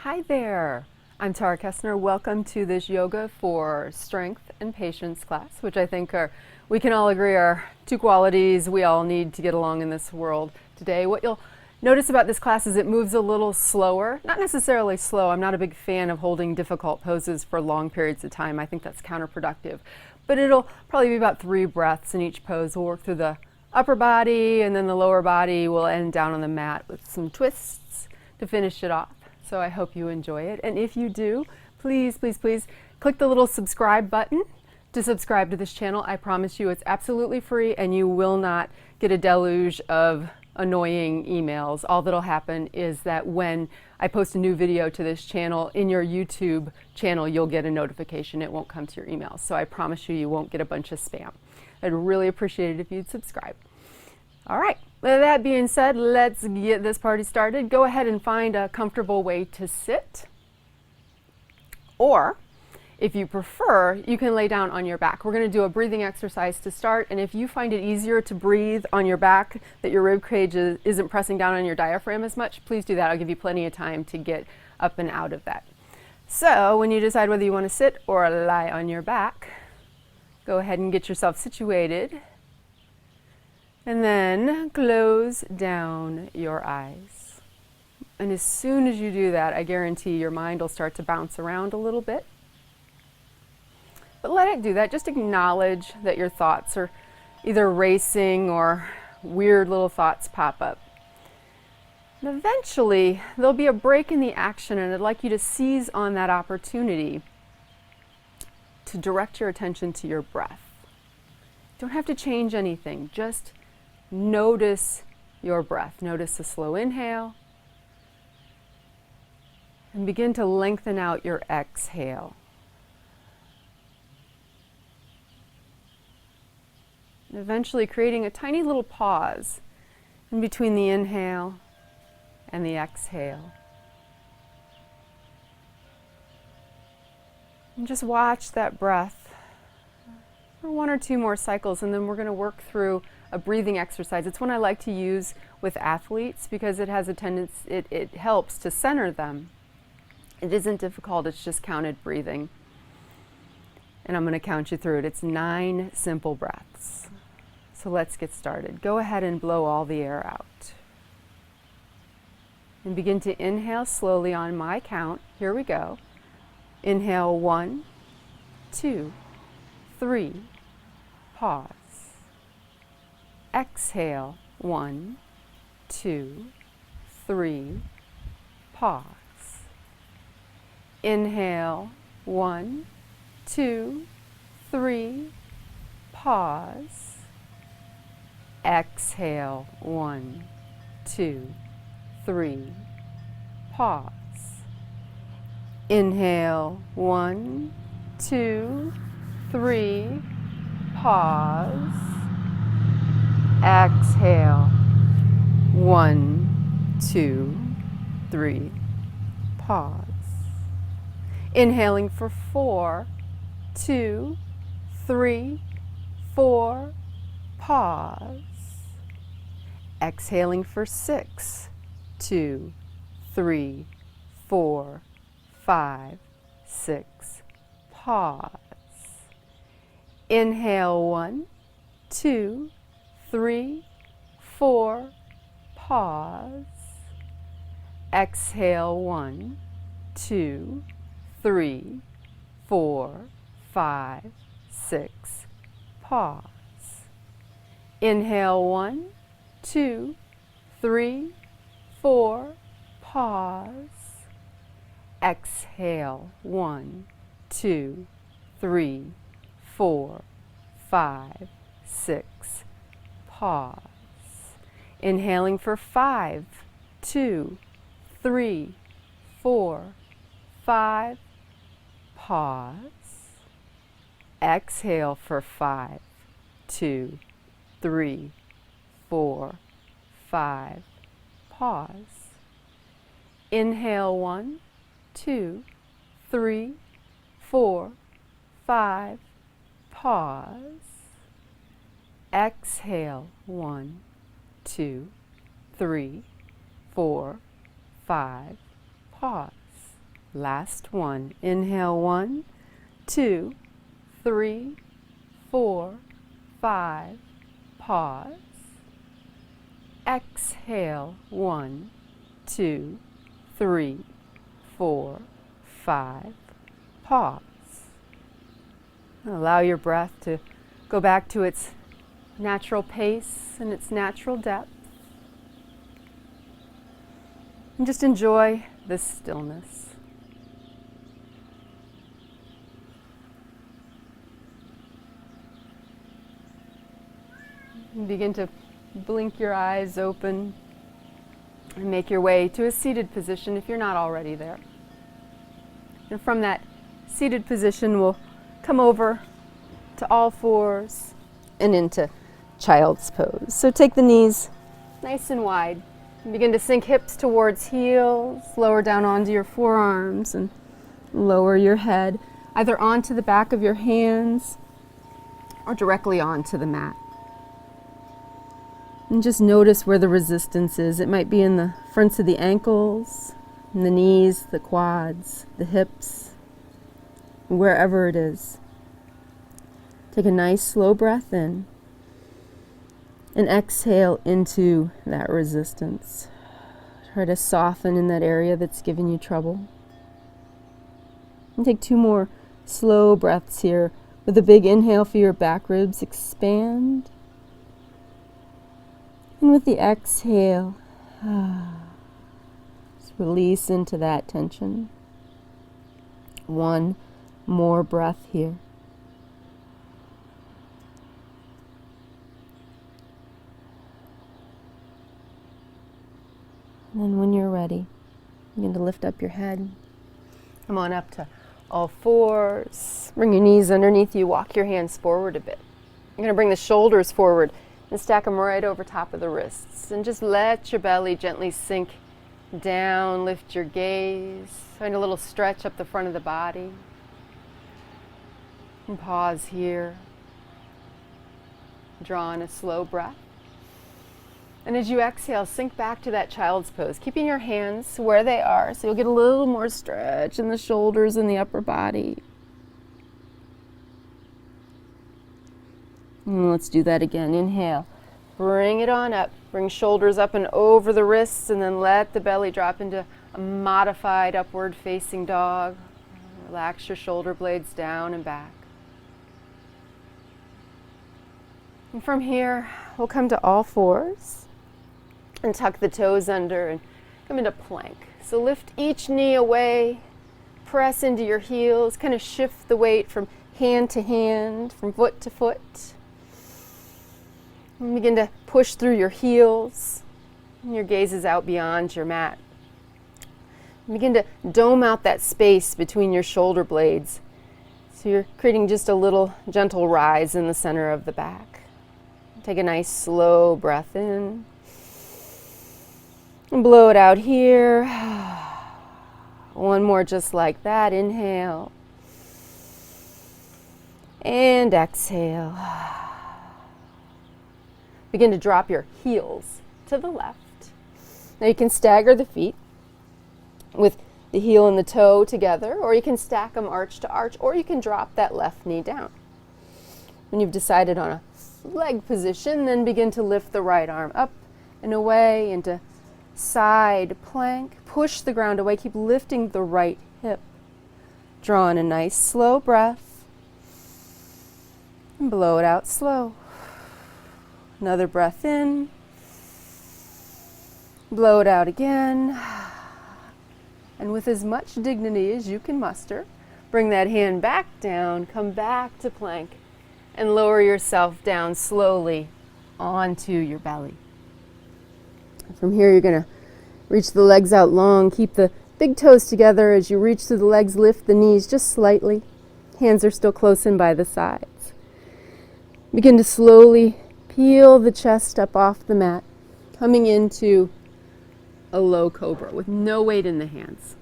Hi there, I'm Tara Kestner. Welcome to this yoga for strength and patience class, which I think we can all agree are two qualities we all need to get along in this world today. What you'll notice about this class is it moves a little slower, not necessarily slow. I'm not a big fan of holding difficult poses for long periods of time. I think that's counterproductive. But it'll probably be about 3 breaths in each pose. We'll work through the upper body and then the lower body. We'll end down on the mat with some twists to finish it off. So I hope you enjoy it. And if you do, please, please, please click the little subscribe button to subscribe to this channel. I promise you it's absolutely free and you will not get a deluge of annoying emails. All that'll happen is that when I post a new video to this channel, in your YouTube channel, you'll get a notification. It won't come to your emails. So I promise you, you won't get a bunch of spam. I'd really appreciate it if you'd subscribe. All right. With that being said, let's get this party started. Go ahead and find a comfortable way to sit. Or, if you prefer, you can lay down on your back. We're going to do a breathing exercise to start, and if you find it easier to breathe on your back, that your rib cage isn't pressing down on your diaphragm as much, please do that. I'll give you plenty of time to get up and out of that. So, when you decide whether you want to sit or lie on your back, go ahead and get yourself situated. And then close down your eyes. And as soon as you do that, I guarantee your mind will start to bounce around a little bit. But let it do that. Just acknowledge that your thoughts are either racing or weird little thoughts pop up. And eventually, there'll be a break in the action, and I'd like you to seize on that opportunity to direct your attention to your breath. You don't have to change anything. Just notice your breath. Notice a slow inhale and begin to lengthen out your exhale. And eventually creating a tiny little pause in between the inhale and the exhale. And just watch that breath for 1 or 2 more cycles, and then we're going to work through a breathing exercise. It's one I like to use with athletes because it has a tendency, it helps to center them. It isn't difficult, it's just counted breathing. And I'm going to count you through it. It's 9 simple breaths. So let's get started. Go ahead and blow all the air out. And begin to inhale slowly on my count. Here we go. Inhale 1, 2, 3, pause. Exhale 1, 2, 3, pause. Inhale 1, 2, 3, pause. Exhale 1, 2, 3, pause. Inhale 1, 2, 3, pause. Exhale 1, 2, 3, pause. Inhaling for 4, 2, 3, 4, pause. Exhaling for 6, 2, 3, 4, 5, 6, pause. Inhale 1, 2, 3, 4, pause. Exhale 1, 2, 3, 4, 5, 6, pause. Inhale 1, 2, 3, 4, pause. Exhale 1, 2, 3, 4, 5, 6, pause. Inhaling for 5, 2, 3, 4, 5, pause. Exhale for 5, 2, 3, 4, 5, pause. Inhale 1, 2, 3, 4, 5, pause. Exhale 1, 2, 3, 4, 5, pause. Last one. Inhale, 1, 2, 3, 4, 5. Pause. Exhale, 1, 2, 3, 4, 5. Pause. Allow your breath to go back to its natural pace and its natural depth. And just enjoy this stillness. And begin to blink your eyes open and make your way to a seated position if you're not already there. And from that seated position, we'll come over to all fours and into child's pose. So take the knees nice and wide and begin to sink hips towards heels, lower down onto your forearms and lower your head either onto the back of your hands or directly onto the mat. And just notice where the resistance is. It might be in the fronts of the ankles, in the knees, the quads, the hips, wherever it is. Take a nice slow breath in and exhale into that resistance. Try to soften in that area that's giving you trouble. And take 2 more slow breaths here with a big inhale for your back ribs. Expand. And with the exhale, just release into that tension. 1 more breath here. And then when you're ready, begin to lift up your head. Come on up to all fours. Bring your knees underneath you. Walk your hands forward a bit. You're going to bring the shoulders forward and stack them right over top of the wrists. And just let your belly gently sink down. Lift your gaze. Find a little stretch up the front of the body. And pause here. Draw in a slow breath. And as you exhale, sink back to that child's pose, keeping your hands where they are so you'll get a little more stretch in the shoulders and the upper body. And let's do that again. Inhale. Bring it on up. Bring shoulders up and over the wrists, and then let the belly drop into a modified upward facing dog. Relax your shoulder blades down and back. And from here, we'll come to all fours and tuck the toes under and come into plank. So lift each knee away, press into your heels, kind of shift the weight from hand to hand, from foot to foot. And begin to push through your heels. And your gaze is out beyond your mat. And begin to dome out that space between your shoulder blades. So you're creating just a little gentle rise in the center of the back. Take a nice slow breath in. And blow it out here. 1 more just like that. Inhale. And exhale. Begin to drop your heels to the left. Now you can stagger the feet with the heel and the toe together, or you can stack them arch to arch, or you can drop that left knee down. When you've decided on a leg position, then begin to lift the right arm up and away into side plank. Push the ground away. Keep lifting the right hip. Draw in a nice slow breath and blow it out slow. Another breath in. Blow it out again. And with as much dignity as you can muster, bring that hand back down, come back to plank, and lower yourself down slowly onto your belly. From here, you're going to reach the legs out long. Keep the big toes together as you reach through the legs. Lift the knees just slightly. Hands are still close in by the sides. Begin to slowly peel the chest up off the mat, coming into a low cobra with no weight in the hands.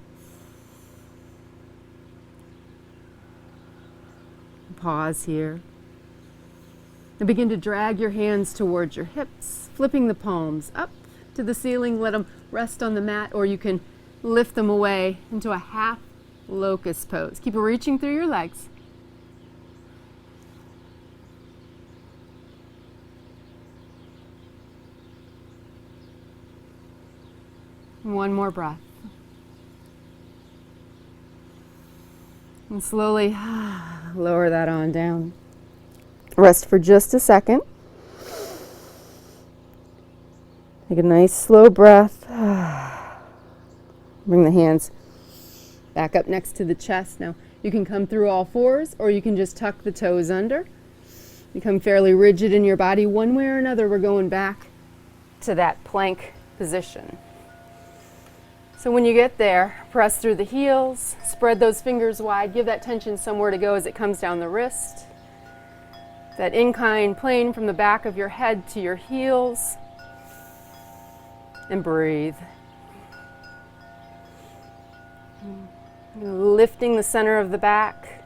Pause here. And begin to drag your hands towards your hips, flipping the palms up to the ceiling. Let them rest on the mat, or you can lift them away into a half locust pose. Keep reaching through your legs. One more breath. And slowly lower that on down. Rest for just a second. Take a nice slow breath. Bring the hands back up next to the chest. Now you can come through all fours, or you can just tuck the toes under. Become fairly rigid in your body. One way or another, we're going back to that plank position. So when you get there, press through the heels, spread those fingers wide, give that tension somewhere to go as it comes down the wrist. That incline plane from the back of your head to your heels. And breathe. Lifting the center of the back,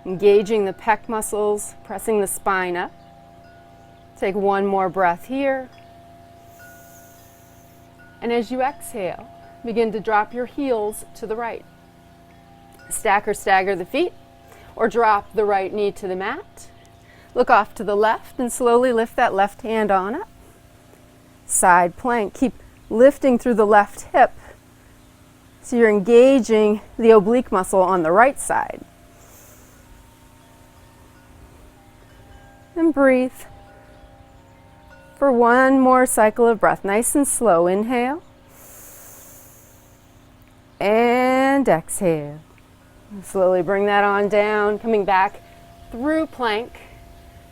engaging the pec muscles, pressing the spine up. Take one more breath here. And as you exhale, begin to drop your heels to the right. Stack or stagger the feet, or drop the right knee to the mat. Look off to the left and slowly lift that left hand on up. Side plank. Keep lifting through the left hip so you're engaging the oblique muscle on the right side. And breathe for one more cycle of breath. Nice and slow. Inhale. And exhale. Slowly bring that on down, coming back through plank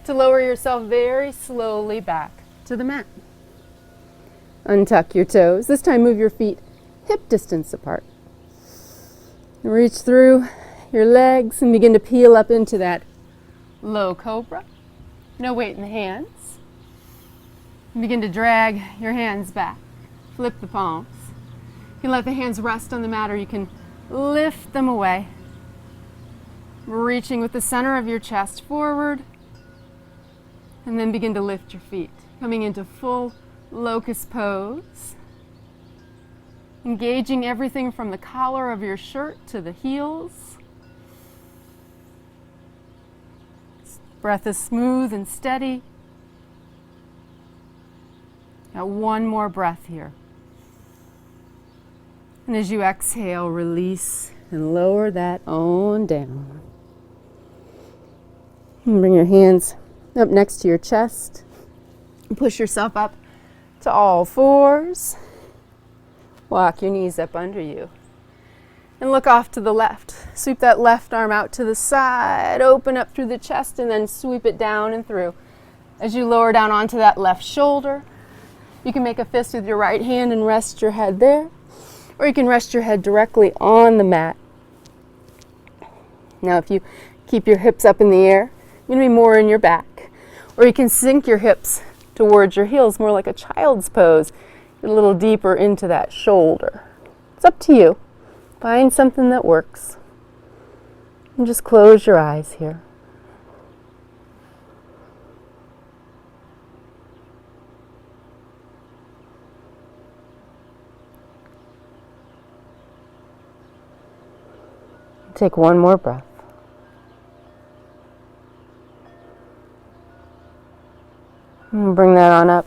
to lower yourself very slowly back to the mat. Untuck your toes. This time move your feet hip distance apart. Reach through your legs and begin to peel up into that low cobra. No weight in the hands. And begin to drag your hands back. Flip the palms. You can let the hands rest on the mat, or you can lift them away. Reaching with the center of your chest forward. And then begin to lift your feet. Coming into full locust pose. Engaging everything from the collar of your shirt to the heels. Breath is smooth and steady. Now one more breath here. And as you exhale, release and lower that on down. And bring your hands up next to your chest. And push yourself up to all fours. Walk your knees up under you. And look off to the left. Sweep that left arm out to the side. Open up through the chest and then sweep it down and through. As you lower down onto that left shoulder, you can make a fist with your right hand and rest your head there. Or you can rest your head directly on the mat. Now if you keep your hips up in the air, you're going to be more in your back. Or you can sink your hips towards your heels, more like a child's pose. Get a little deeper into that shoulder. It's up to you. Find something that works. And just close your eyes here. Take one more breath. And bring that on up.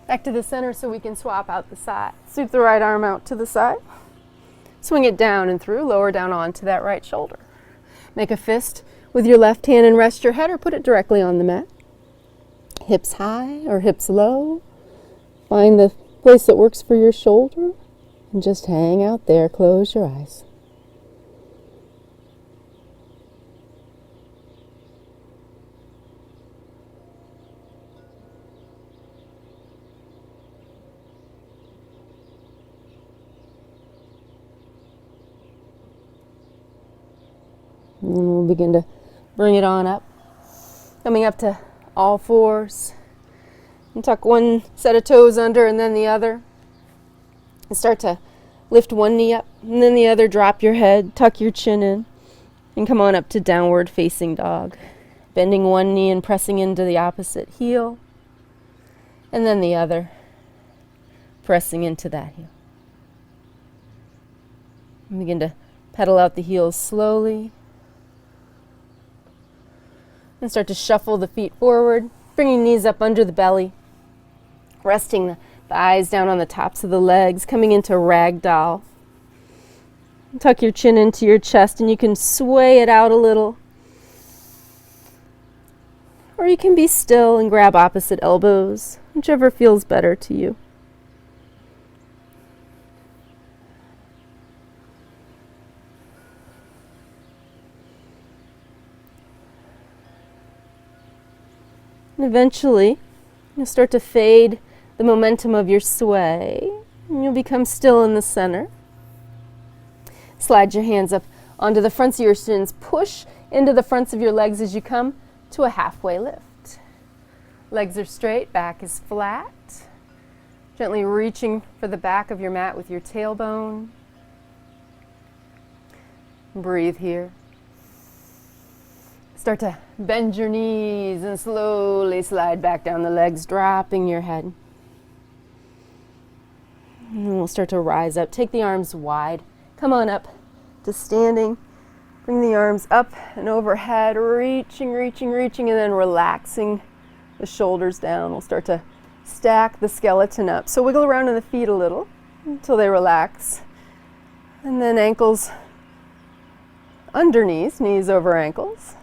Back to the center so we can swap out the side. Sweep the right arm out to the side. Swing it down and through, lower down onto that right shoulder. Make a fist with your left hand and rest your head, or put it directly on the mat. Hips high or hips low. Find the place that works for your shoulder and just hang out there. Close your eyes. And then we'll begin to bring it on up. Coming up to all fours. And tuck one set of toes under and then the other. And start to lift one knee up and then the other. Drop your head, tuck your chin in. And come on up to downward facing dog. Bending one knee and pressing into the opposite heel. And then the other. Pressing into that heel. And begin to pedal out the heels slowly. And start to shuffle the feet forward, bringing knees up under the belly, resting the eyes down on the tops of the legs, coming into ragdoll. Tuck your chin into your chest and you can sway it out a little. Or you can be still and grab opposite elbows, whichever feels better to you. And eventually, you'll start to fade the momentum of your sway, and you'll become still in the center. Slide your hands up onto the fronts of your shins. Push into the fronts of your legs as you come to a halfway lift. Legs are straight, back is flat. Gently reaching for the back of your mat with your tailbone. Breathe here. Start to bend your knees and slowly slide back down the legs, dropping your head. And then we'll start to rise up. Take the arms wide. Come on up to standing. Bring the arms up and overhead, reaching, and then relaxing the shoulders down. We'll start to stack the skeleton up. So wiggle around in the feet a little until they relax. And then ankles under knees, knees over ankles.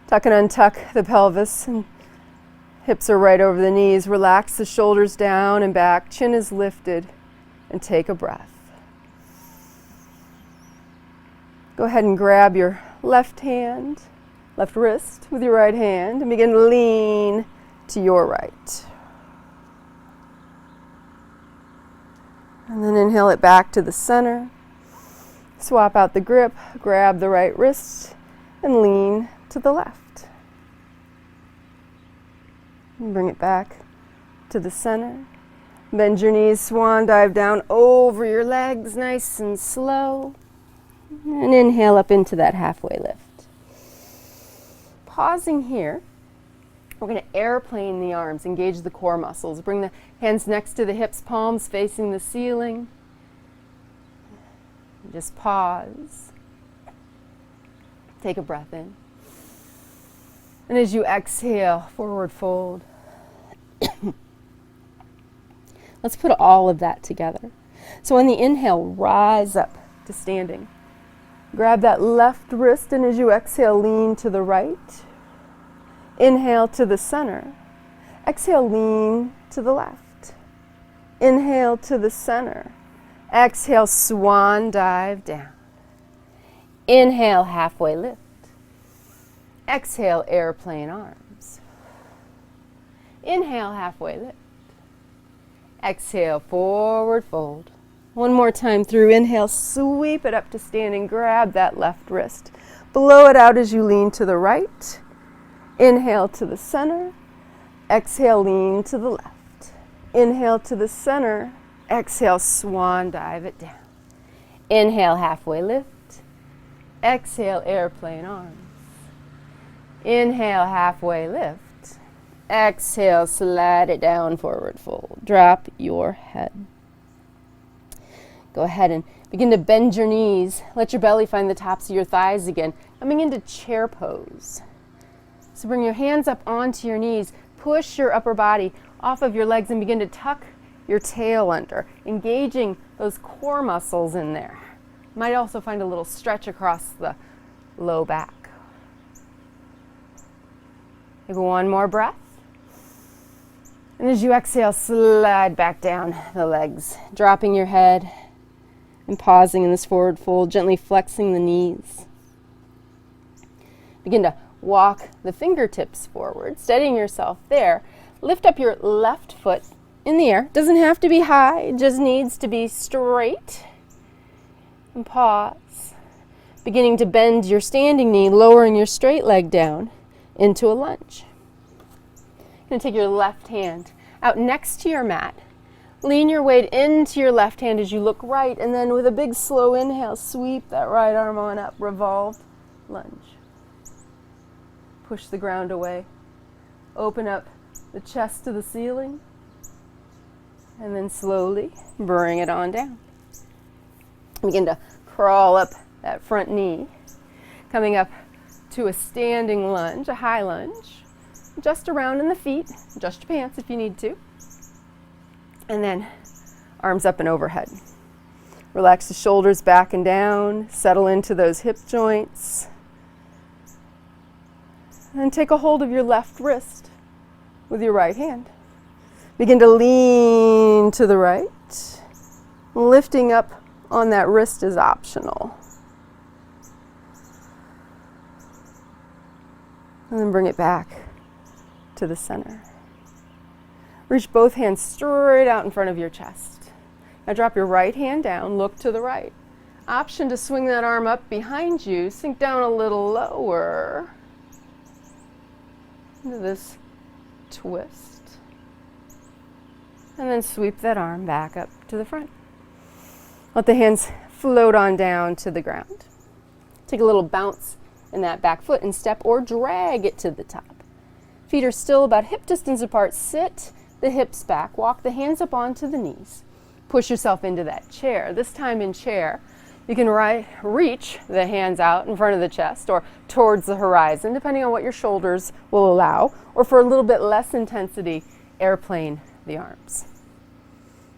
Tuck and untuck the pelvis, and hips are right over the knees. Relax the shoulders down and back. Chin is lifted, and take a breath. Go ahead and grab your left hand, left wrist with your right hand, and begin to lean to your right. And then inhale it back to the center. Swap out the grip, grab the right wrist, and lean to the left. And bring it back to the center. Bend your knees, swan dive down over your legs, nice and slow. And inhale up into that halfway lift. Pausing here, we're going to airplane the arms, engage the core muscles. Bring the hands next to the hips, palms facing the ceiling. Just pause. Take a breath in. And as you exhale, forward fold. Let's put all of that together. So on the inhale, rise up to standing. Grab that left wrist, and as you exhale, lean to the right. Inhale to the center. Exhale, lean to the left. Inhale to the center. Exhale, swan dive down. Inhale, halfway lift. Exhale, airplane arms. Inhale, halfway lift. Exhale, forward fold. One more time through. Inhale, sweep it up to standing. Grab that left wrist. Blow it out as you lean to the right. Inhale to the center. Exhale, lean to the left. Inhale to the center. Exhale, swan dive it down. Inhale, halfway lift. Exhale, airplane arms. Inhale, halfway lift. Exhale, slide it down, forward fold. Drop your head. Go ahead and begin to bend your knees. Let your belly find the tops of your thighs again. Coming into chair pose. So bring your hands up onto your knees. Push your upper body off of your legs and begin to tuck your tail under, engaging those core muscles in there. You might also find a little stretch across the low back. Take one more breath. And as you exhale, slide back down the legs, dropping your head and pausing in this forward fold, gently flexing the knees. Begin to walk the fingertips forward, steadying yourself there. Lift up your left foot in the air. Doesn't have to be high, it just needs to be straight. And pause. Beginning to bend your standing knee, lowering your straight leg down into a lunge. You're going to take your left hand out next to your mat. Lean your weight into your left hand as you look right, and then with a big slow inhale, sweep that right arm on up, revolved lunge. Push the ground away. Open up the chest to the ceiling, and then slowly bring it on down. Begin to crawl up that front knee, coming up to a standing lunge, a high lunge. Just around in the feet, adjust your pants if you need to. And then arms up and overhead. Relax the shoulders back and down, settle into those hip joints. And take a hold of your left wrist with your right hand. Begin to lean to the right. Lifting up on that wrist is optional. And then bring it back to the center. Reach both hands straight out in front of your chest. Now drop your right hand down, look to the right. Option to swing that arm up behind you, sink down a little lower into this twist. And then sweep that arm back up to the front. Let the hands float on down to the ground. Take a little bounce in that back foot and step or drag it to the top. Feet are still about hip distance apart. Sit the hips back. Walk the hands up onto the knees. Push yourself into that chair. This time in chair, you can reach the hands out in front of the chest or towards the horizon, depending on what your shoulders will allow, or for a little bit less intensity, airplane the arms.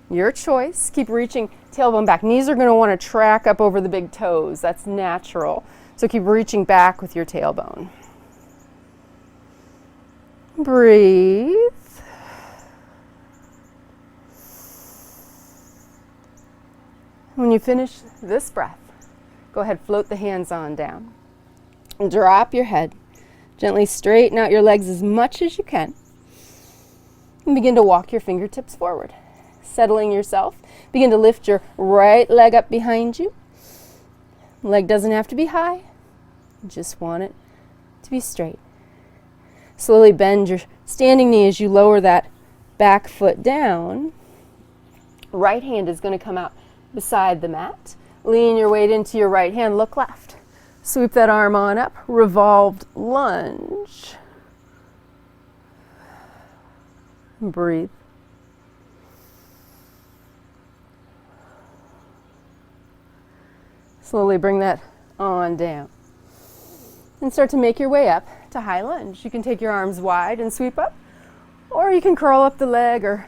Your choice. Keep reaching tailbone back. Knees are going to want to track up over the big toes. That's natural. So keep reaching back with your tailbone. Breathe. When you finish this breath, go ahead, float the hands on down. And drop your head. Gently straighten out your legs as much as you can. And begin to walk your fingertips forward. Settling yourself. Begin to lift your right leg up behind you. Leg doesn't have to be high. You just want it to be straight. Slowly bend your standing knee as you lower that back foot down. Right hand is going to come out beside the mat. Lean your weight into your right hand. Look left. Sweep that arm on up. Revolved lunge. Breathe. Slowly bring that on down. And start to make your way up to high lunge. You can take your arms wide and sweep up, or you can curl up the leg, or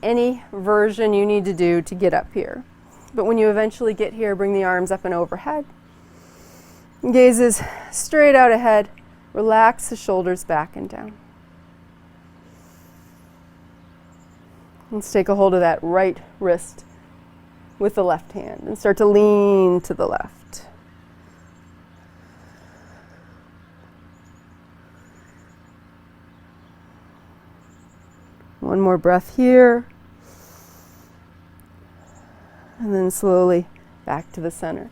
any version you need to do to get up here. But when you eventually get here, bring the arms up and overhead. Gazes straight out ahead. Relax the shoulders back and down. Let's take a hold of that right wrist with the left hand and start to lean to the left. One more breath here. And then slowly back to the center.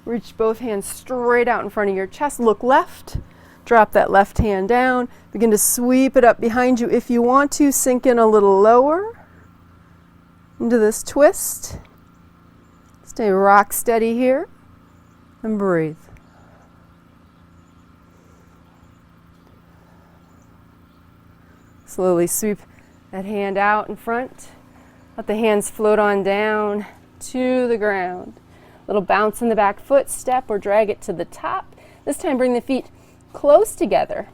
Reach both hands straight out in front of your chest. Look left. Drop that left hand down. Begin to sweep it up behind you. If you want to, sink in a little lower into this twist. Stay rock steady here and breathe. Slowly sweep that hand out in front. Let the hands float on down to the ground. Little bounce in the back foot, step or drag it to the top. This time bring the feet close together.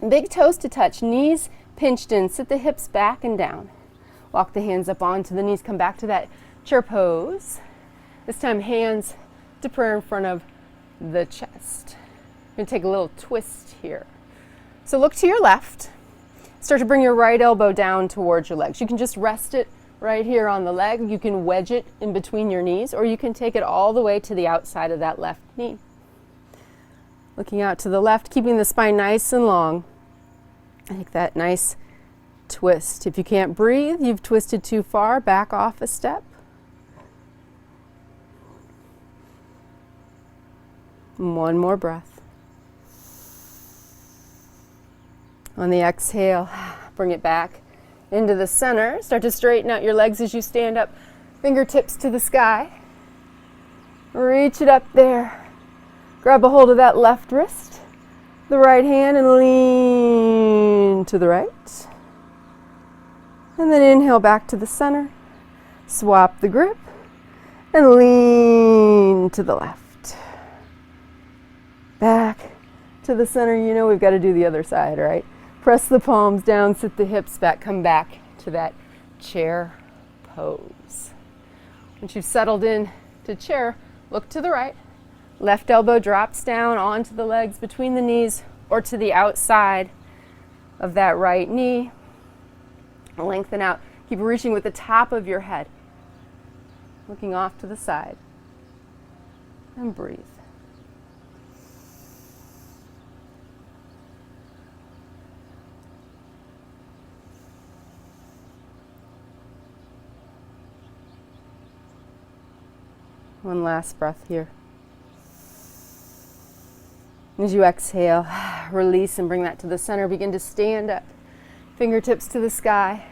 Big toes to touch, knees pinched in. Sit the hips back and down. Walk the hands up onto the knees. Come back to that chair pose. This time hands to prayer in front of the chest. We're going to take a little twist here. So look to your left. Start to bring your right elbow down towards your legs. You can just rest it right here on the leg. You can wedge it in between your knees, or you can take it all the way to the outside of that left knee. Looking out to the left, keeping the spine nice and long. Take that nice twist. If you can't breathe, you've twisted too far, back off a step. And one more breath. On the exhale, bring it back into the center. Start to straighten out your legs as you stand up. Fingertips to the sky. Reach it up there. Grab a hold of that left wrist, the right hand, and lean to the right. And then inhale back to the center. Swap the grip. And lean to the left. Back to the center. You know we've got to do the other side, right? Press the palms down, sit the hips back, come back to that chair pose. Once you've settled in to chair, look to the right. Left elbow drops down onto the legs between the knees or to the outside of that right knee. Lengthen out. Keep reaching with the top of your head. Looking off to the side. And breathe. One last breath here. As you exhale, release and bring that to the center. Begin to stand up. Fingertips to the sky.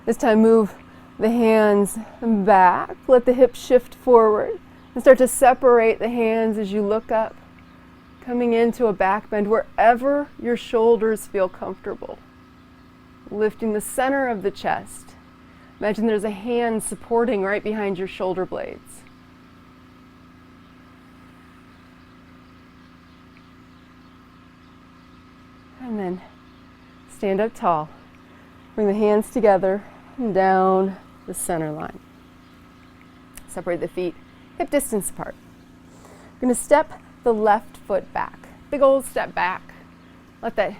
This time move the hands back. Let the hips shift forward. And start to separate the hands as you look up. Coming into a back bend wherever your shoulders feel comfortable. Lifting the center of the chest. Imagine there's a hand supporting right behind your shoulder blades. And then stand up tall. Bring the hands together and down the center line. Separate the feet hip distance apart. You're going to step the left foot back. Big old step back. Let that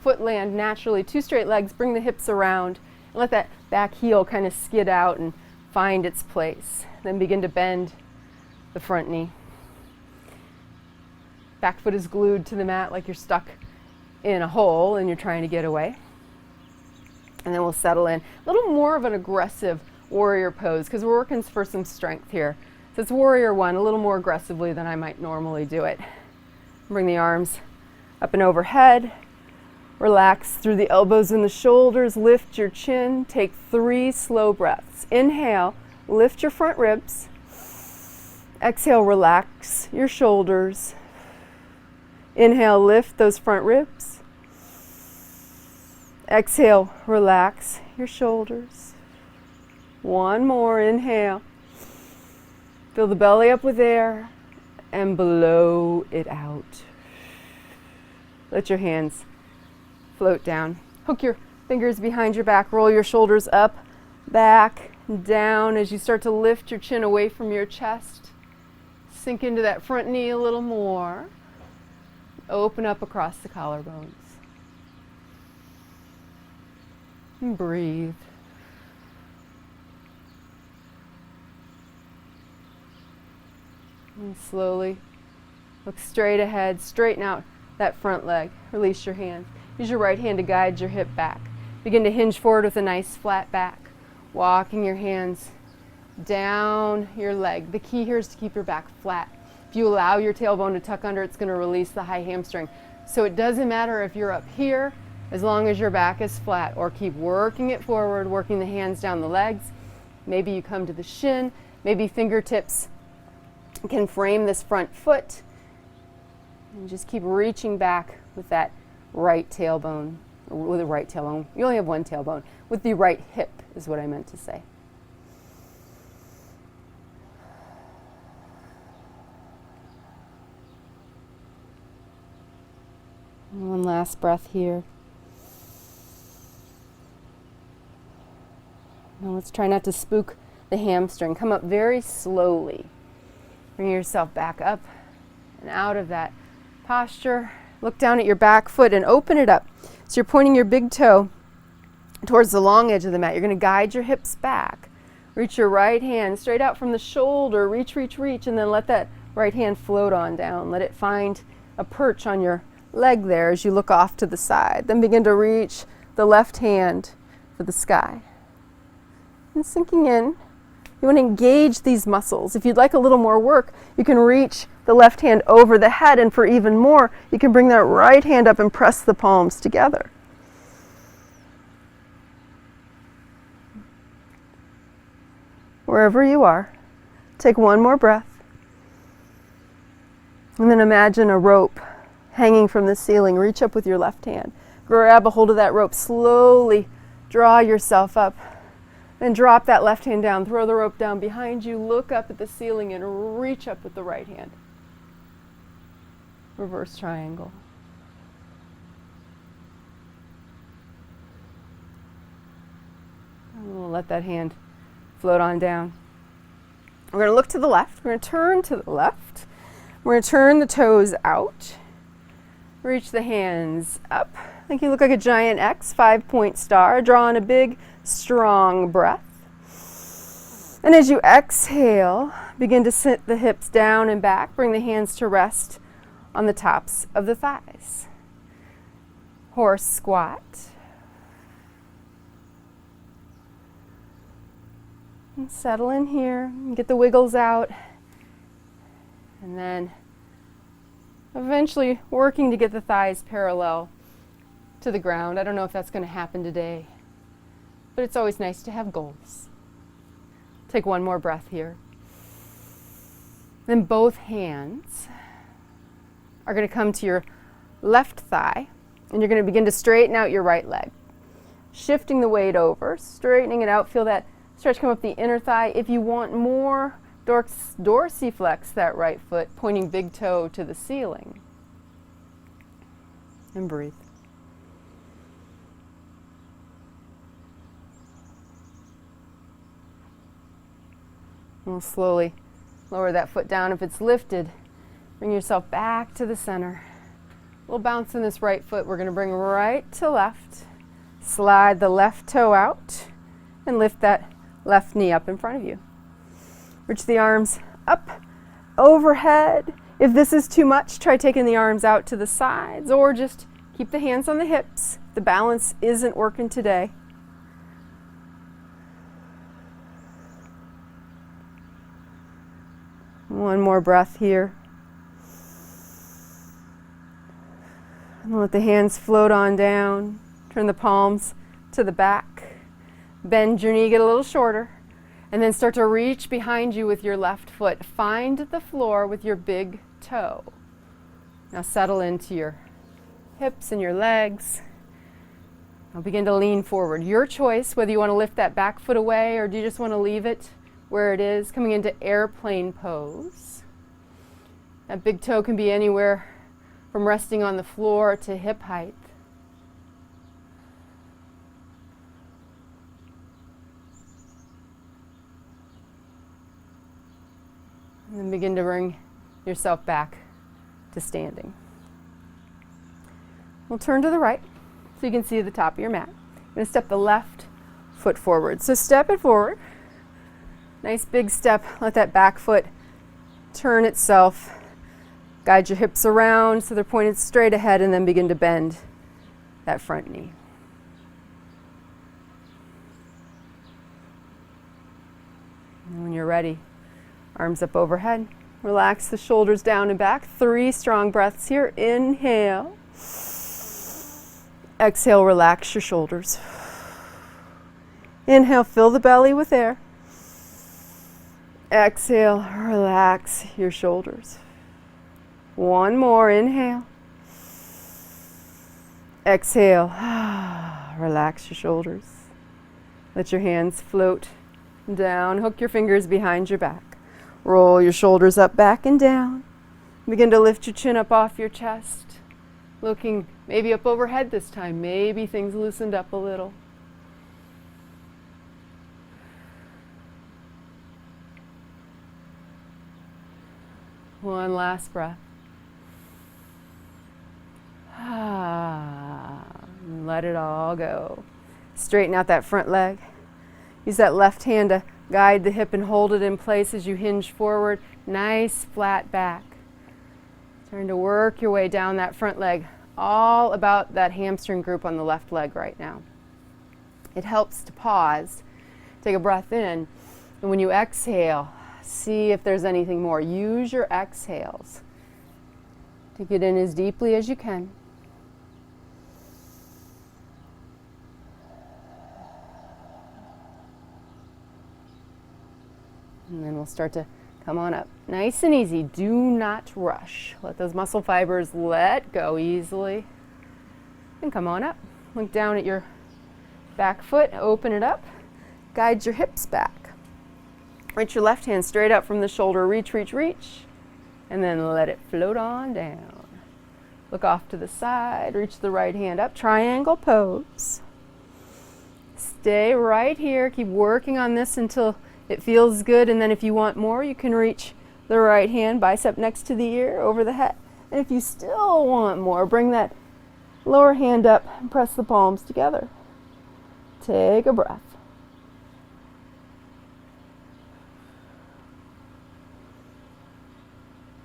foot land naturally. Two straight legs. Bring the hips around. And let that back heel kind of skid out and find its place. Then begin to bend the front knee. Back foot is glued to the mat like you're stuck in a hole and you're trying to get away. And then we'll settle in. A little more of an aggressive warrior pose because we're working for some strength here. So it's warrior one, a little more aggressively than I might normally do it. Bring the arms up and overhead. Relax through the elbows and the shoulders. Lift your chin. Take 3 slow breaths. Inhale, lift your front ribs. Exhale, relax your shoulders. Inhale, lift those front ribs. Exhale, relax your shoulders. One more, inhale. Fill the belly up with air and blow it out. Let your hands float down. Hook your fingers behind your back. Roll your shoulders up, back, down as you start to lift your chin away from your chest. Sink into that front knee a little more. Open up across the collarbones. And breathe. And slowly look straight ahead, straighten out that front leg. Release your hands. Use your right hand to guide your hip back. Begin to hinge forward with a nice flat back. Walking your hands down your leg. The key here is to keep your back flat. If you allow your tailbone to tuck under, it's going to release the high hamstring. So it doesn't matter if you're up here, as long as your back is flat, or keep working it forward, working the hands down the legs. Maybe you come to the shin, maybe fingertips can frame this front foot. And just keep reaching back with that right tailbone, or with the right tailbone. You only have one tailbone. With the right hip is what I meant to say. One last breath here. Now let's try not to spook the hamstring. Come up very slowly. Bring yourself back up and out of that posture. Look down at your back foot and open it up. So you're pointing your big toe towards the long edge of the mat. You're going to guide your hips back. Reach your right hand straight out from the shoulder. Reach, reach, reach, and then let that right hand float on down. Let it find a perch on your leg there as you look off to the side. Then begin to reach the left hand for the sky. And sinking in, you want to engage these muscles. If you'd like a little more work, you can reach the left hand over the head, and for even more, you can bring that right hand up and press the palms together. Wherever you are, take one more breath. And then imagine a rope hanging from the ceiling. Reach up with your left hand. Grab a hold of that rope. Slowly draw yourself up Then drop that left hand down, throw the rope down behind you, look up at the ceiling and reach up with the right hand. Reverse triangle. And we'll let that hand float on down. We're going to look to the left. We're going to turn to the left. We're going to turn the toes out. Reach the hands up. I think you look like a giant X, 5-point star. Draw in a big, strong breath. And as you exhale, begin to sit the hips down and back. Bring the hands to rest on the tops of the thighs. Horse squat. And settle in here. And get the wiggles out. And then eventually working to get the thighs parallel to the ground. I don't know if that's going to happen today, but it's always nice to have goals. Take one more breath here. Then both hands are going to come to your left thigh, and you're going to begin to straighten out your right leg. Shifting the weight over, straightening it out. Feel that stretch come up the inner thigh. If you want more, dorsiflex that right foot, pointing big toe to the ceiling. And breathe. We'll slowly lower that foot down. If it's lifted, bring yourself back to the center. A little bounce in this right foot. We're going to bring right to left. Slide the left toe out and lift that left knee up in front of you. Reach the arms up, overhead. If this is too much, try taking the arms out to the sides or just keep the hands on the hips. The balance isn't working today. One more breath here. And let the hands float on down. Turn the palms to the back. Bend your knee, get a little shorter. And then start to reach behind you with your left foot. Find the floor with your big toe. Now settle into your hips and your legs. Now begin to lean forward. Your choice, whether you want to lift that back foot away or do you just want to leave it where it is, coming into airplane pose. That big toe can be anywhere from resting on the floor to hip height. And then begin to bring yourself back to standing. We'll turn to the right so you can see the top of your mat. I'm going to step the left foot forward. So step it forward. Nice big step. Let that back foot turn itself. Guide your hips around so they're pointed straight ahead and then begin to bend that front knee. And when you're ready, arms up overhead. Relax the shoulders down and back. 3 strong breaths here. Inhale. Exhale, relax your shoulders. Inhale, fill the belly with air. Exhale, relax your shoulders. One more, inhale. Exhale, relax your shoulders. Let your hands float down. Hook your fingers behind your back. Roll your shoulders up, back, and down. Begin to lift your chin up off your chest. Looking maybe up overhead this time. Maybe things loosened up a little. One last breath. Let it all go. Straighten out that front leg. Use that left hand to guide the hip and hold it in place as you hinge forward. Nice flat back. Turn to work your way down that front leg. All about that hamstring group on the left leg right now. It helps to pause, take a breath in, and when you exhale, see if there's anything more. Use your exhales to get in as deeply as you can. And then we'll start to come on up. Nice and easy. Do not rush. Let those muscle fibers let go easily. And come on up. Look down at your back foot. Open it up. Guide your hips back. Reach your left hand straight up from the shoulder. Reach, reach, reach. And then let it float on down. Look off to the side. Reach the right hand up. Triangle pose. Stay right here. Keep working on this until it feels good. And then if you want more, you can reach the right hand, bicep next to the ear, over the head. And if you still want more, bring that lower hand up and press the palms together. Take a breath.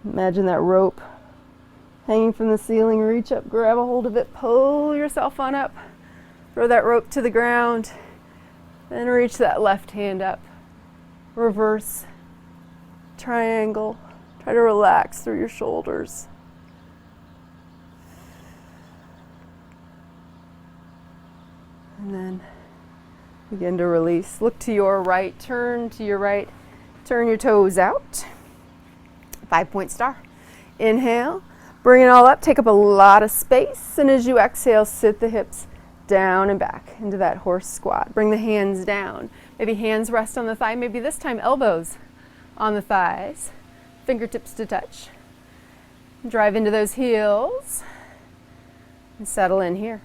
Imagine that rope hanging from the ceiling. Reach up, grab a hold of it, pull yourself on up. Throw that rope to the ground. Then reach that left hand up. Reverse triangle. Try to relax through your shoulders. And then begin to release. Look to your right, turn to your right, turn your toes out. 5-point star. Inhale, bring it all up, take up a lot of space, and as you exhale, sit the hips down and back into that horse squat. Bring the hands down. Maybe hands rest on the thigh, maybe this time elbows on the thighs, fingertips to touch. Drive into those heels and settle in here.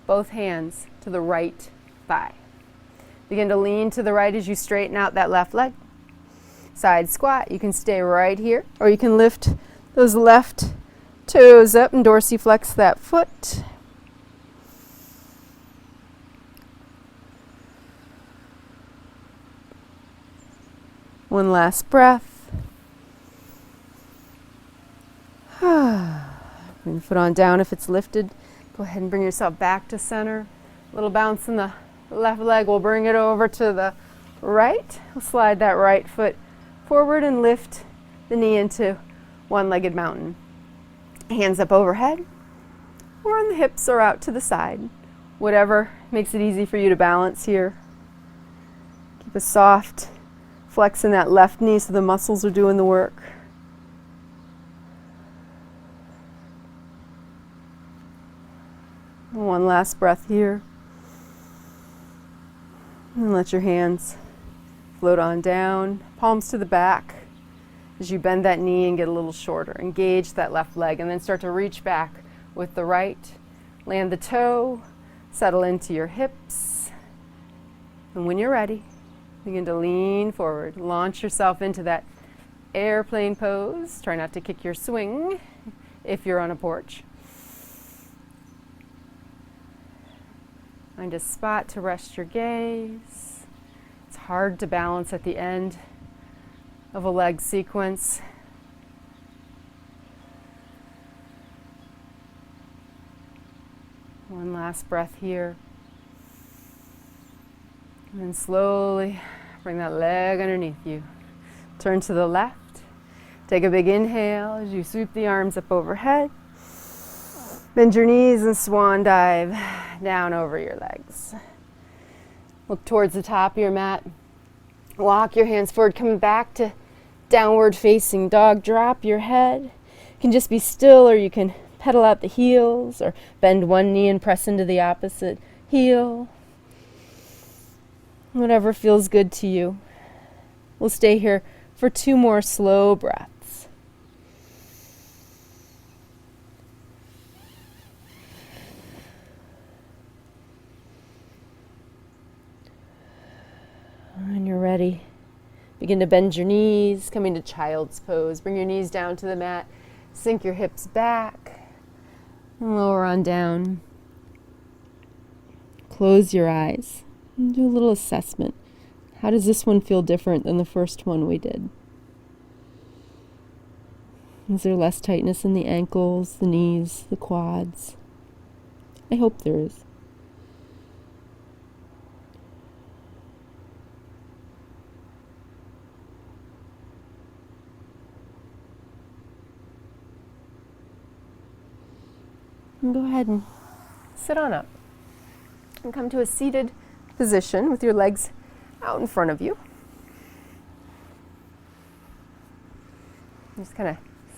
Both hands to the right thigh. Begin to lean to the right as you straighten out that left leg. Side squat. You can stay right here, or you can lift those left toes up and dorsiflex that foot. One last breath. Bring the foot on down if it's lifted. Go ahead and bring yourself back to center. A little bounce in the left leg. We'll bring it over to the right. We'll slide that right foot forward and lift the knee into one-legged mountain. Hands up overhead, or on the hips or out to the side. Whatever makes it easy for you to balance here. Keep a soft flex in that left knee so the muscles are doing the work. One last breath here. And let your hands float on down, palms to the back. As you bend that knee and get a little shorter, engage that left leg and then start to reach back with the right. Land the toe, settle into your hips. And when you're ready, begin to lean forward. Launch yourself into that airplane pose. Try not to kick your swing if you're on a porch. Find a spot to rest your gaze. It's hard to balance at the end of a leg sequence. One last breath here. And then slowly bring that leg underneath you. Turn to the left. Take a big inhale as you sweep the arms up overhead. Bend your knees and swan dive down over your legs. Look towards the top of your mat. Walk your hands forward, coming back to downward facing dog. Drop your head. You can just be still, or you can pedal out the heels, or bend one knee and press into the opposite heel. Whatever feels good to you. We'll stay here for 2 more slow breaths. When you're ready, begin to bend your knees, come into child's pose. Bring your knees down to the mat, sink your hips back, and lower on down. Close your eyes and do a little assessment. How does this one feel different than the first one we did? Is there less tightness in the ankles, the knees, the quads? I hope there is. And go ahead and sit on up and come to a seated position with your legs out in front of you. Just kind of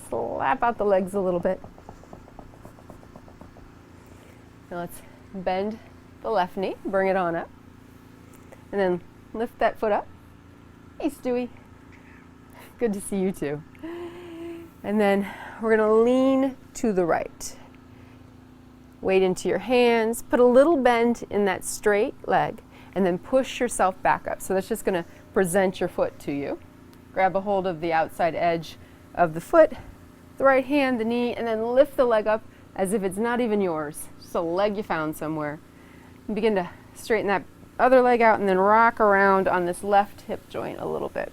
slap out the legs a little bit. Now let's bend the left knee, bring it on up, and then lift that foot up. Hey, Stewie. Good to see you too. And then we're going to lean to the right. Weight into your hands, put a little bend in that straight leg, and then push yourself back up. So that's just going to present your foot to you. Grab a hold of the outside edge of the foot, the right hand, the knee, and then lift the leg up as if it's not even yours. Just a leg you found somewhere. And begin to straighten that other leg out and then rock around on this left hip joint a little bit.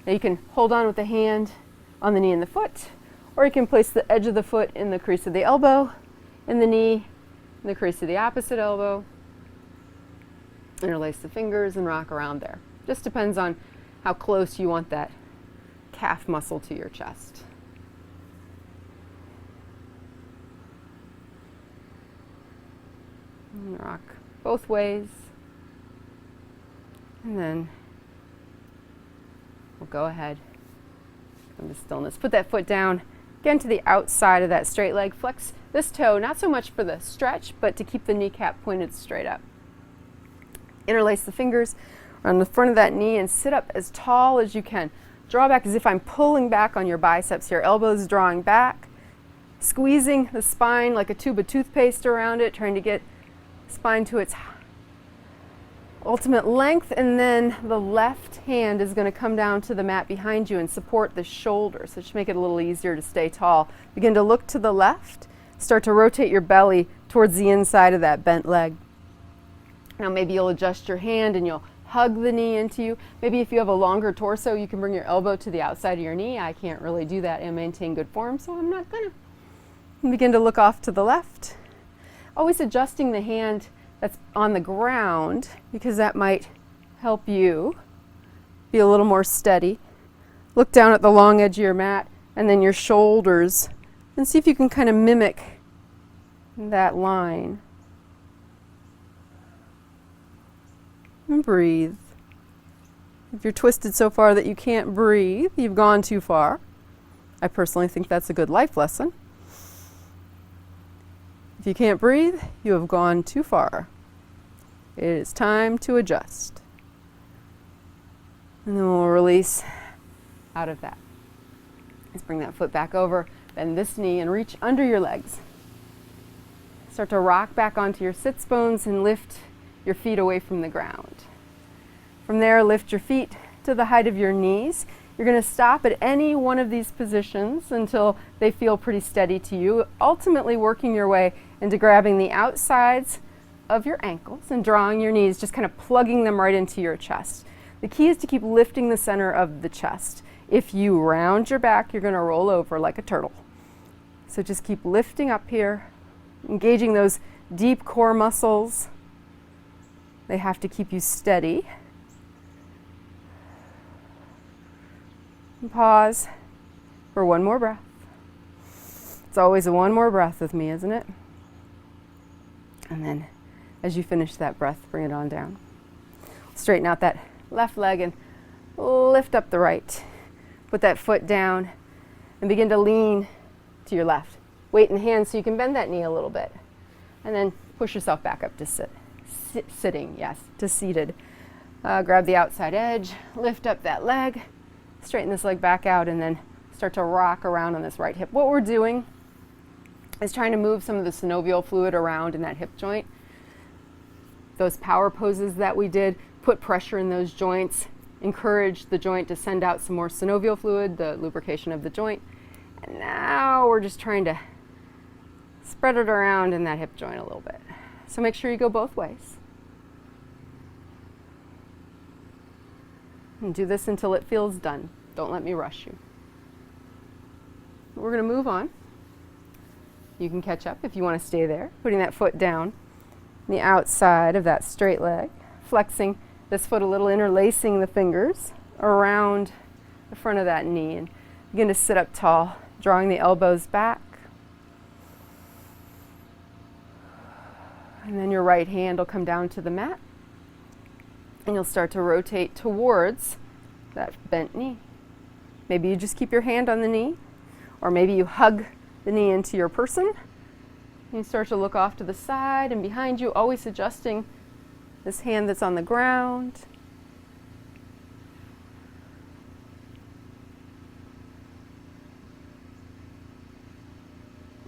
Now you can hold on with the hand on the knee and the foot, or you can place the edge of the foot in the crease of the elbow and the knee in the crease of the opposite elbow. Interlace the fingers and rock around there. Just depends on how close you want that calf muscle to your chest. And rock both ways. And then we'll go ahead. Come to stillness. Put that foot down again to the outside of that straight leg. Flex this toe, not so much for the stretch, but to keep the kneecap pointed straight up. Interlace the fingers on the front of that knee and sit up as tall as you can. Draw back as if I'm pulling back on your biceps here. Elbows drawing back, squeezing the spine like a tube of toothpaste around it, trying to get spine to its ultimate length, and then the left hand is going to come down to the mat behind you and support the shoulders, so just make it a little easier to stay tall. Begin to look to the left. Start to rotate your belly towards the inside of that bent leg. Now maybe you'll adjust your hand and you'll hug the knee into you. Maybe if you have a longer torso, you can bring your elbow to the outside of your knee. I can't really do that and maintain good form, so I'm not gonna. Begin to look off to the left. Always adjusting the hand that's on the ground, because that might help you be a little more steady. Look down at the long edge of your mat and then your shoulders and see if you can kind of mimic that line. And breathe. If you're twisted so far that you can't breathe, you've gone too far. I personally think that's a good life lesson. If you can't breathe, you have gone too far. It is time to adjust. And then we'll release out of that. Let's bring that foot back over, bend this knee and reach under your legs. Start to rock back onto your sits bones and lift your feet away from the ground. From there, lift your feet to the height of your knees. You're going to stop at any one of these positions until they feel pretty steady to you, ultimately working your way into grabbing the outsides of your ankles and drawing your knees, just kind of plugging them right into your chest. The key is to keep lifting the center of the chest. If you round your back, you're going to roll over like a turtle. So just keep lifting up here, engaging those deep core muscles. They have to keep you steady. And pause for one more breath. It's always a one more breath with me, isn't it? And then as you finish that breath, bring it on down. Straighten out that left leg and lift up the right. Put that foot down and begin to lean to your left. Weight in hand so you can bend that knee a little bit. And then push yourself back up to sitting, yes, to seated. Grab the outside edge, lift up that leg, straighten this leg back out, and then start to rock around on this right hip. What we're doing is trying to move some of the synovial fluid around in that hip joint. Those power poses that we did put pressure in those joints, encourage the joint to send out some more synovial fluid, the lubrication of the joint. And now we're just trying to spread it around in that hip joint a little bit. So make sure you go both ways. And do this until it feels done. Don't let me rush you. We're going to move on. You can catch up if you want to stay there. Putting that foot down on the outside of that straight leg. Flexing this foot a little, interlacing the fingers around the front of that knee. And begin to sit up tall, drawing the elbows back. And then your right hand will come down to the mat. And you'll start to rotate towards that bent knee. Maybe you just keep your hand on the knee, or maybe you hug the knee into your person. You start to look off to the side and behind you, always adjusting this hand that's on the ground.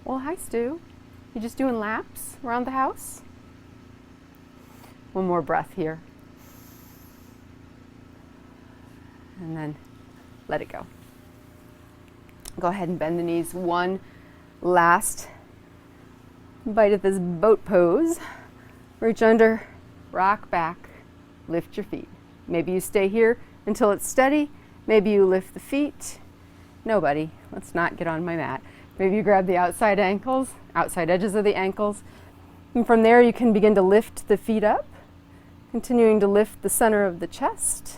Well, hi, Stu. You just doing laps around the house? One more breath here. And then let it go. Go ahead and bend the knees. One last bite at this boat pose. Reach under, rock back, lift your feet. Maybe you stay here until it's steady. Maybe you lift the feet. Nobody, let's not get on my mat. Maybe you grab the outside ankles, outside edges of the ankles. And from there you can begin to lift the feet up, continuing to lift the center of the chest.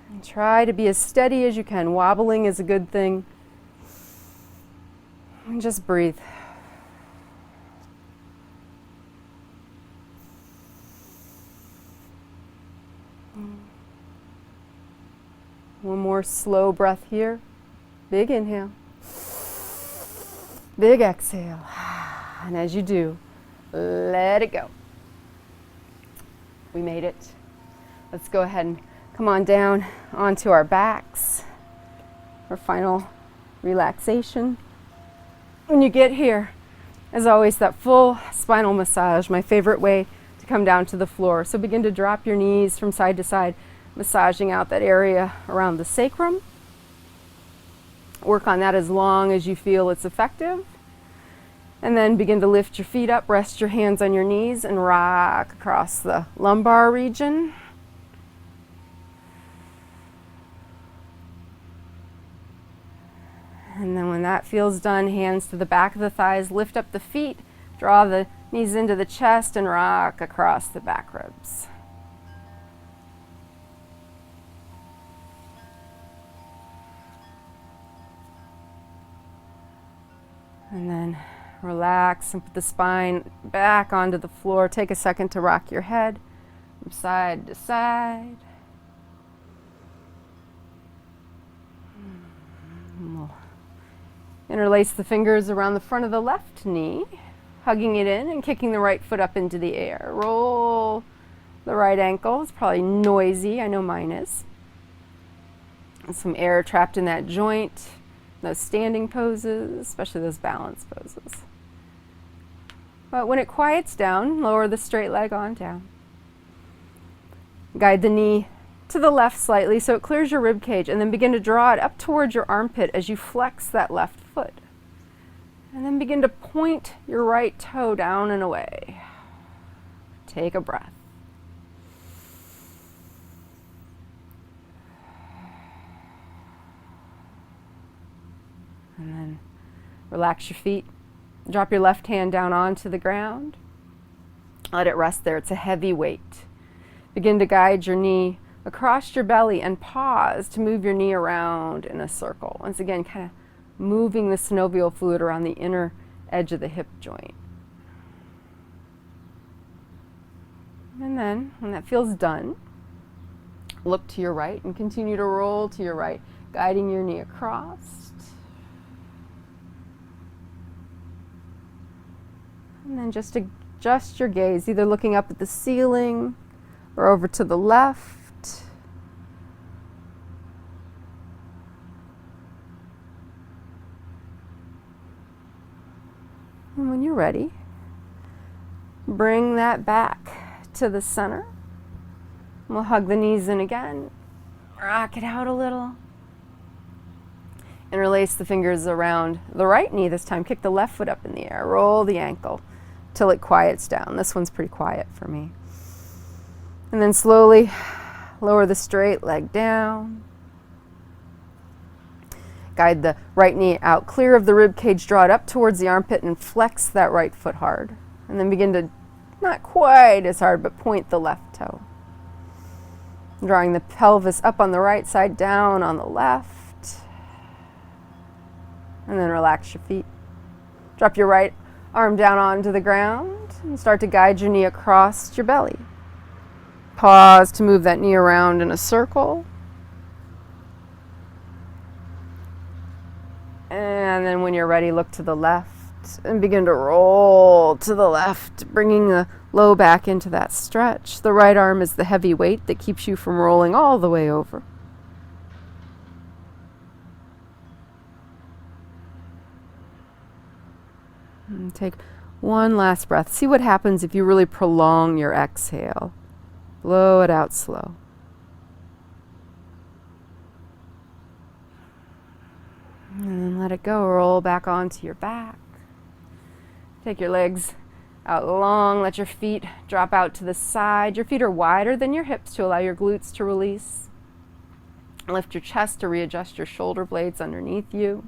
And try to be as steady as you can. Wobbling is a good thing. And just breathe. One more slow breath here. Big inhale. Big exhale. And as you do, let it go. We made it. Let's go ahead and come on down onto our backs for final relaxation. When you get here, as always, that full spinal massage, my favorite way to come down to the floor. So begin to drop your knees from side to side, massaging out that area around the sacrum. Work on that as long as you feel it's effective. And then begin to lift your feet up, rest your hands on your knees, and rock across the lumbar region. And then when that feels done, hands to the back of the thighs, lift up the feet, draw the knees into the chest, and rock across the back ribs. And then relax and put the spine back onto the floor. Take a second to rock your head from side to side. And we'll interlace the fingers around the front of the left knee, hugging it in and kicking the right foot up into the air. Roll the right ankle. It's probably noisy. I know mine is. And some air trapped in that joint. Those standing poses, especially those balance poses. But when it quiets down, lower the straight leg on down. Guide the knee to the left slightly so it clears your rib cage, and then begin to draw it up towards your armpit as you flex that left foot. And then begin to point your right toe down and away. Take a breath. And then relax your feet. Drop your left hand down onto the ground. Let it rest there. It's a heavy weight. Begin to guide your knee across your belly and pause to move your knee around in a circle. Once again, kind of moving the synovial fluid around the inner edge of the hip joint. And then, when that feels done, look to your right and continue to roll to your right, guiding your knee across. And then just adjust your gaze, either looking up at the ceiling or over to the left. And when you're ready, bring that back to the center. We'll hug the knees in again, rock it out a little. Interlace the fingers around the right knee this time. Kick the left foot up in the air. Roll the ankle till it quiets down. This one's pretty quiet for me. And then slowly lower the straight leg down. Guide the right knee out clear of the rib cage. Draw it up towards the armpit and flex that right foot hard. And then begin to, not quite as hard, but point the left toe. Drawing the pelvis up on the right side, down on the left. And then relax your feet. Drop your right arm down onto the ground and start to guide your knee across your belly. Pause to move that knee around in a circle. And then when you're ready, look to the left and begin to roll to the left, bringing the low back into that stretch. The right arm is the heavy weight that keeps you from rolling all the way over. And take one last breath. See what happens if you really prolong your exhale. Blow it out slow. And then let it go. Roll back onto your back. Take your legs out long. Let your feet drop out to the side. Your feet are wider than your hips to allow your glutes to release. Lift your chest to readjust your shoulder blades underneath you.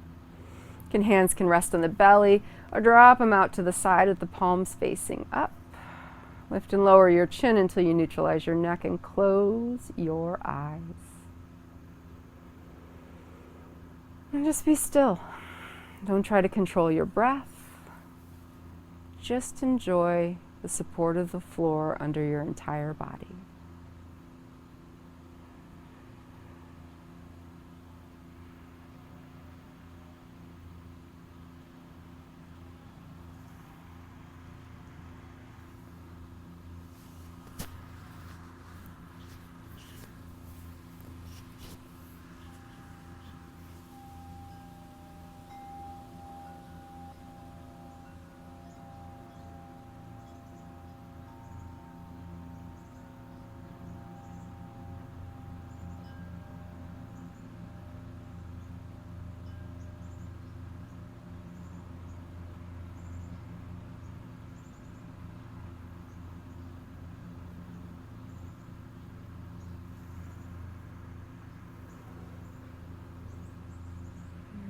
Hands can rest on the belly or drop them out to the side with the palms facing up. Lift and lower your chin until you neutralize your neck and close your eyes. And just be still. Don't try to control your breath. Just enjoy the support of the floor under your entire body.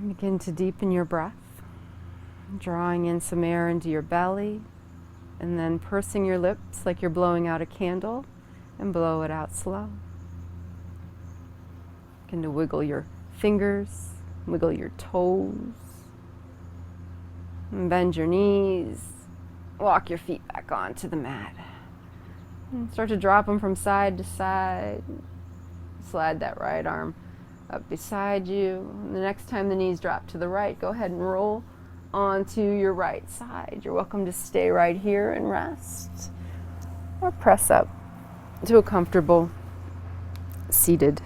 Begin to deepen your breath, drawing in some air into your belly, and then pursing your lips like you're blowing out a candle, and blow it out slow. Begin to wiggle your fingers, wiggle your toes, and bend your knees, walk your feet back onto the mat. And start to drop them from side to side. Slide that right arm up beside you. And the next time the knees drop to the right, go ahead and roll onto your right side. You're welcome to stay right here and rest, or press up to a comfortable seated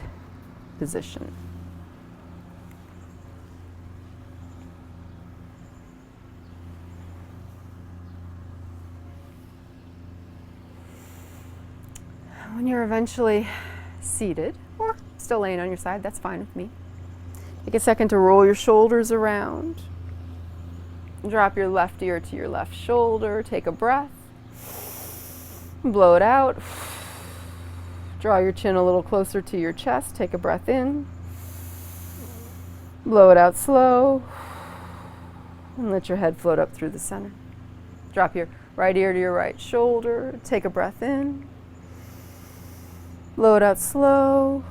position. When you're eventually seated, or still laying on your side, that's fine with me. Take a second to roll your shoulders around. Drop your left ear to your left shoulder. Take a breath. Blow it out. Draw your chin a little closer to your chest. Take a breath in. Blow it out slow. And let your head float up through the center. Drop your right ear to your right shoulder. Take a breath in. Blow it out slow.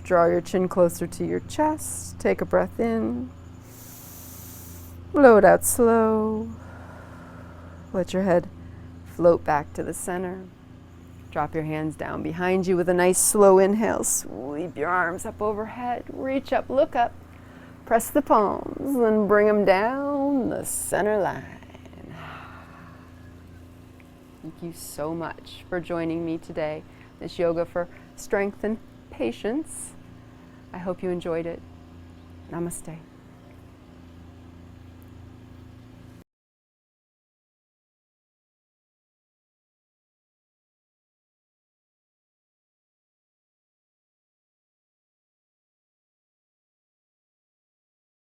Draw your chin closer to your chest. Take a breath in. Blow it out slow. Let your head float back to the center. Drop your hands down behind you with a nice slow inhale. Sweep your arms up overhead. Reach up, look up. Press the palms and bring them down the center line. Thank you so much for joining me today. This yoga for strength and patience. I hope you enjoyed it. Namaste.